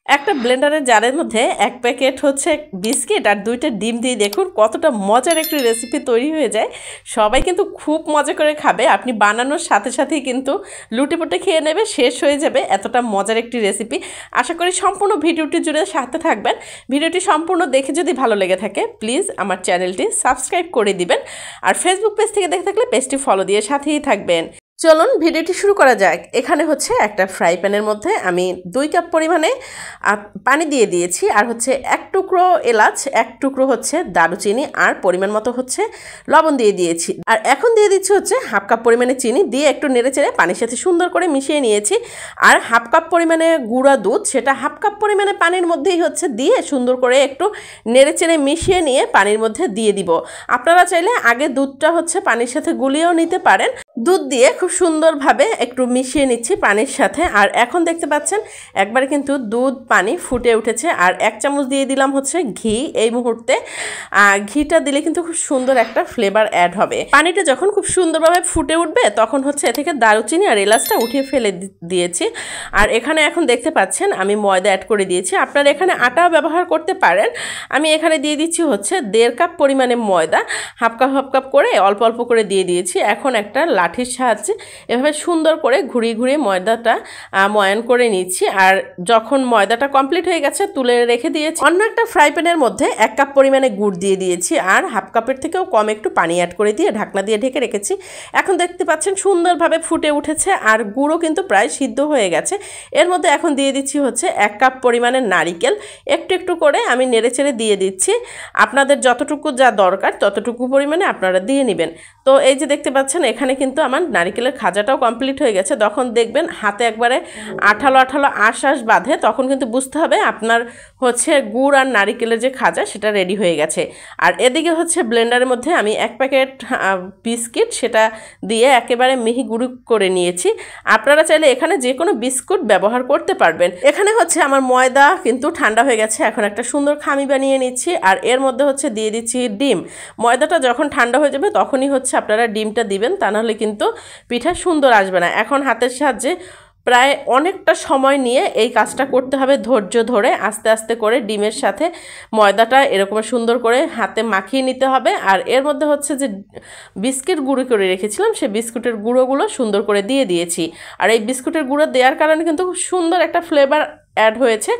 একটা ব্লেন্ডারের জারের মধ্যে এক প্যাকেট হচ্ছে বিস্কিট আর 2টা ডিম দিয়ে দেখুন কতটা মজার একটি রেসিপি তৈরি হয়ে যায়। সবাই কিন্তু খুব মজা করে খাবে, আপনি বানানোর সাথে সাথেই কিন্তু লুটেপুটে খেয়ে নেবে, শেষ হয়ে যাবে, এতটা মজার একটি রেসিপি। আশা করি সম্পূর্ণ ভিডিওটি জুড়ে সাথে থাকবেন। ভিডিওটি সম্পূর্ণ দেখে যদি ভালো লেগে থাকে প্লিজ আমার চ্যানেলটি সাবস্ক্রাইব করে দিবেন, আর ফেসবুক পেজ থেকে দেখে থাকলে পেজটি ফলো দিয়ে সাথেই থাকবেন। চলুন ভিডিওটি শুরু করা যাক। এখানে হচ্ছে একটা ফ্রাই প্যানের মধ্যে আমি 2 কাপ পরিমাণে পানি দিয়ে দিয়েছি, আর হচ্ছে 1 টুকরো এলাচ, 1 টুকরো হচ্ছে দারুচিনি, আর পরিমাণ মতো হচ্ছে লবণ দিয়ে দিয়েছি। আর এখন দিয়ে দিচ্ছি হচ্ছে 1/2 কাপ পরিমাণে চিনি, দিয়ে একটু নেড়েচেড়ে পানির সাথে সুন্দর করে মিশিয়ে নিয়েছি। আর 1/2 কাপ পরিমাণে গুঁড়া দুধ, সেটা 1/2 কাপ পরিমাণে পানির মধ্যেই হচ্ছে দিয়ে সুন্দর করে একটু নেড়েচেড়ে মিশিয়ে নিয়ে পানির মধ্যে দিয়ে দিব। আপনারা চাইলে আগে দুধটা হচ্ছে পানির সাথে গুলিয়েও নিতে পারেন। দুধ দিয়ে খুব সুন্দরভাবে একটু মিশিয়ে নিচ্ছি পানির সাথে। আর এখন দেখতে পাচ্ছেন একবারে কিন্তু দুধ পানি ফুটে উঠেছে। আর 1 চামচ দিয়ে দিলাম হচ্ছে ঘি এই মুহূর্তে। ঘিটা দিলে কিন্তু খুব সুন্দর একটা ফ্লেভার অ্যাড হবে। পানিটা যখন খুব সুন্দরভাবে ফুটে উঠবে তখন হচ্ছে এ থেকে দারুচিনি আর এলাচটা উঠিয়ে ফেলে দিয়েছি। আর এখানে এখন দেখতে পাচ্ছেন আমি ময়দা অ্যাড করে দিয়েছি, আপনারা এখানে আটাও ব্যবহার করতে পারেন। আমি এখানে দিয়ে দিচ্ছি হচ্ছে 1.5 কাপ পরিমাণে ময়দা, হাফ কাপ করে অল্প অল্প করে দিয়ে দিয়েছি। এখন একটা লাঠির সাহায্যে এভাবে সুন্দর করে ঘুরিয়ে ঘুরিয়ে ময়দাটা ময়ান করে নিচ্ছি। আর যখন ময়দাটা কমপ্লিট হয়ে গেছে তুলে রেখে দিয়েছি। অন্য একটা ফ্রাই প্যানের মধ্যে 1 কাপ পরিমাণে গুড় দিয়ে দিয়েছি, আর হাফ কাপের থেকেও কম একটু পানি অ্যাড করে দিয়ে ঢাকনা দিয়ে ঢেকে রেখেছি। এখন দেখতে পাচ্ছেন সুন্দরভাবে ফুটে উঠেছে, আর গুঁড়ো কিন্তু প্রায় সিদ্ধ হয়ে গেছে। এর মধ্যে এখন দিয়ে দিচ্ছি হচ্ছে 1 কাপ পরিমাণে নারিকেল, একটু একটু করে আমি নেড়েচেড়ে দিয়ে দিচ্ছি। আপনাদের যতটুকু যা দরকার ততটুকু পরিমাণে আপনারা দিয়ে নেবেন। তো এই যে দেখতে পাচ্ছেন এখানে কিন্তু আমার নারিকেলের খাজাটাও কমপ্লিট হয়ে গেছে। তখন দেখবেন হাতে একবারে আঠালো আঠালো আশ বাঁধে, তখন কিন্তু বুঝতে হবে আপনার হচ্ছে গুড় আর নারিকেলের যে খাজা সেটা রেডি হয়ে গেছে। আর এদিকে হচ্ছে ব্লেন্ডারের মধ্যে আমি 1 প্যাকেট বিস্কিট সেটা দিয়ে একেবারে মিহি গুঁড়ো করে নিয়েছি। আপনারা চাইলে এখানে যে কোনো বিস্কুট ব্যবহার করতে পারবেন। এখানে হচ্ছে আমার ময়দা কিন্তু ঠান্ডা হয়ে গেছে, এখন একটা সুন্দর খামি বানিয়ে নিচ্ছি। আর এর মধ্যে হচ্ছে দিয়ে দিচ্ছি ডিম। ময়দাটা যখন ঠান্ডা হয়ে যাবে তখনই হচ্ছে আপনারা ডিমটা দিবেন, তা নাহলে কিন্তু পিঠা সুন্দর আসবে না। এখন হাতের সাহায্যে প্রায় অনেকটা সময় নিয়ে এই কাজটা করতে হবে, ধৈর্য ধরে আস্তে আস্তে করে ডিমের সাথে ময়দাটা এরকম সুন্দর করে হাতে মাখিয়ে নিতে হবে। আর এর মধ্যে হচ্ছে যে বিস্কিট গুঁড়ো করে রেখেছিলাম সেই বিস্কুটের গুঁড়োগুলো সুন্দর করে দিয়ে দিয়েছি। আর এই বিস্কুটের গুঁড়ো দেওয়ার কারণে কিন্তু খুব সুন্দর একটা ফ্লেভার অ্যাড হয়েছে,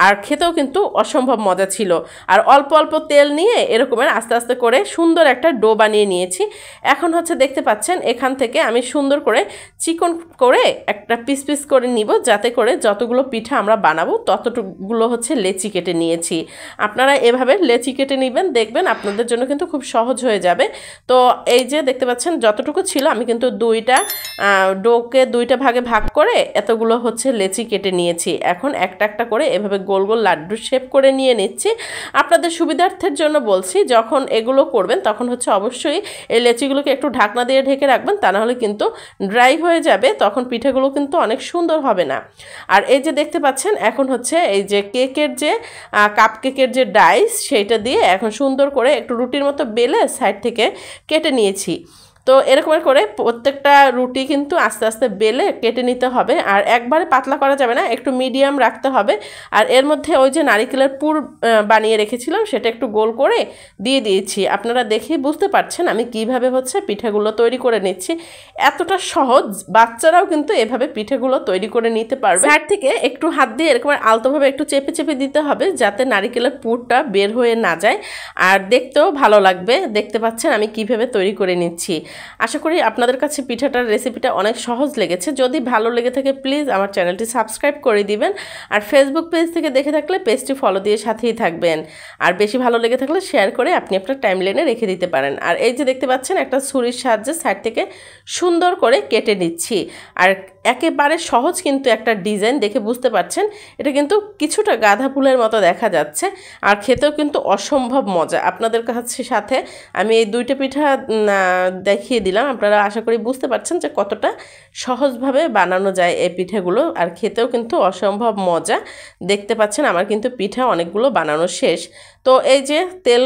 আর খেতেও কিন্তু অসম্ভব মজা ছিল। আর অল্প অল্প তেল নিয়ে এরকমের আস্তে আস্তে করে সুন্দর একটা ডো বানিয়ে নিয়েছি। এখন হচ্ছে দেখতে পাচ্ছেন এখান থেকে আমি সুন্দর করে চিকন করে একটা পিস পিস করে নিব, যাতে করে যতগুলো পিঠা আমরা বানাবো ততটুকুগুলো হচ্ছে লেচি কেটে নিয়েছি। আপনারা এভাবে লেচি কেটে নেবেন, দেখবেন আপনাদের জন্য কিন্তু খুব সহজ হয়ে যাবে। তো এই যে দেখতে পাচ্ছেন যতটুকু ছিল আমি কিন্তু ডোকে 2টা ভাগে ভাগ করে এতগুলো হচ্ছে লেচি কেটে নিয়েছি। এখন একটা একটা করে এভাবে গোল গোল লাড্ডু শেপ করে নিয়ে নিচ্ছি। আপনাদের সুবিধার্থের জন্য বলছি, যখন এগুলো করবেন তখন হচ্ছে অবশ্যই এই লেচিগুলোকে একটু ঢাকনা দিয়ে ঢেকে রাখবেন, তা নাহলে কিন্তু ড্রাই হয়ে যাবে, তখন পিঠেগুলো কিন্তু অনেক সুন্দর হবে না। আর এই যে দেখতে পাচ্ছেন এখন হচ্ছে এই যে কেকের যে কাপ কেকের যে ডাইস সেইটা দিয়ে এখন সুন্দর করে একটু রুটির মতো বেলে সাইড থেকে কেটে নিয়েছি। তো এরকম করে প্রত্যেকটা রুটি কিন্তু আস্তে আস্তে বেলে কেটে নিতে হবে, আর একবারে পাতলা করা যাবে না, একটু মিডিয়াম রাখতে হবে। আর এর মধ্যে ওই যে নারিকেলের পুর বানিয়ে রেখেছিলাম সেটা একটু গোল করে দিয়ে দিয়েছি। আপনারা দেখেই বুঝতে পারছেন আমি কিভাবে হচ্ছে পিঠেগুলো তৈরি করে নিচ্ছি। এতটা সহজ, বাচ্চারাও কিন্তু এভাবে পিঠেগুলো তৈরি করে নিতে পারবে। সাইড থেকে একটু হাত দিয়ে এরকম আলতোভাবে একটু চেপে চেপে দিতে হবে, যাতে নারিকেলের পুরটা বের হয়ে না যায়, আর দেখতেও ভালো লাগবে। দেখতে পাচ্ছেন আমি কিভাবে তৈরি করে নিচ্ছি। আশা করি আপনাদের কাছে পিঠাটার রেসিপিটা অনেক সহজ লেগেছে। যদি ভালো লেগে থাকে প্লিজ আমার চ্যানেলটি সাবস্ক্রাইব করে দিবেন, আর ফেসবুক পেজ থেকে দেখে থাকলে পেজটি ফলো দিয়ে সাথেই থাকবেন। আর বেশি ভালো লেগে থাকলে শেয়ার করে আপনি আপনার টাইমলাইনে রেখে দিতে পারেন। আর এই যে দেখতে পাচ্ছেন একটা ছুরির সাহায্যে সাইড থেকে সুন্দর করে কেটে নিচ্ছি। আর একেবারে সহজ কিন্তু একটা ডিজাইন, দেখে বুঝতে পারছেন এটা কিন্তু কিছুটা গাঁদা ফুলের মতো দেখা যাচ্ছে, আর খেতেও কিন্তু অসম্ভব মজা। আপনাদের কাছে সাথে আমি এই 2টা পিঠা দেখিয়ে দিলাম। আপনারা আশা করি বুঝতে পারছেন যে কতটা সহজভাবে বানানো যায় এই পিঠাগুলো, আর খেতেও কিন্তু অসম্ভব মজা। দেখতে পাচ্ছেন আমার কিন্তু পিঠা অনেকগুলো বানানো শেষ। তো এই যে তেল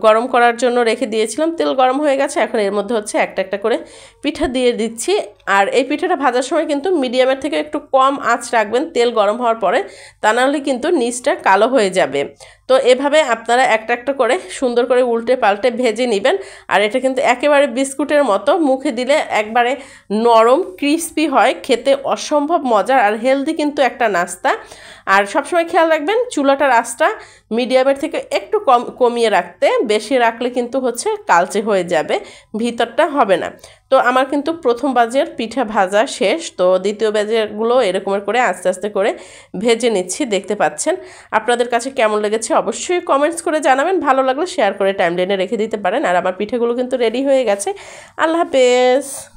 গরম করার জন্য রেখে দিয়েছিলাম, তেল গরম হয়ে গেছে। এখন এর মধ্যে হচ্ছে একটা একটা করে পিঠা দিয়ে দিচ্ছি। আর এই পিঠাটা ভাজার সময় কিন্তু মিডিয়ামের থেকে একটু কম আঁচ রাখবেন তেল গরম হওয়ার পরে, তা নাহলে কিন্তু নিচটা কালো হয়ে যাবে। তো এভাবে আপনারা একটা একটা করে সুন্দর করে উল্টে পাল্টে ভেজে নেবেন। আর এটা কিন্তু একেবারে বিস্কুটের মতো, মুখে দিলে একবারে নরম ক্রিস্পি হয়, খেতে অসম্ভব মজার আর হেলদি কিন্তু একটা নাস্তা। আর সবসময় খেয়াল রাখবেন চুলাটার আঁচটা মিডিয়ামের থেকে একটু কমিয়ে রাখতে, বেশি রাখলে কিন্তু হচ্ছে কালচে হয়ে যাবে, ভিতরটা হবে না। তো আমার কিন্তু প্রথম বাজের পিঠা ভাজা শেষ। তো দ্বিতীয় ব্যাচেরগুলো এরকমের করে আস্তে আস্তে করে ভেজে নিচ্ছি, দেখতে পাচ্ছেন। আপনাদের কাছে কেমন লেগেছে অবশ্যই কমেন্টস করে জানাবেন, ভালো লাগলে শেয়ার করে টাইমলাইনে রেখে দিতে পারেন। আর আমার পিঠাগুলো কিন্তু রেডি হয়ে গেছে। আল্লাহ হাফেজ।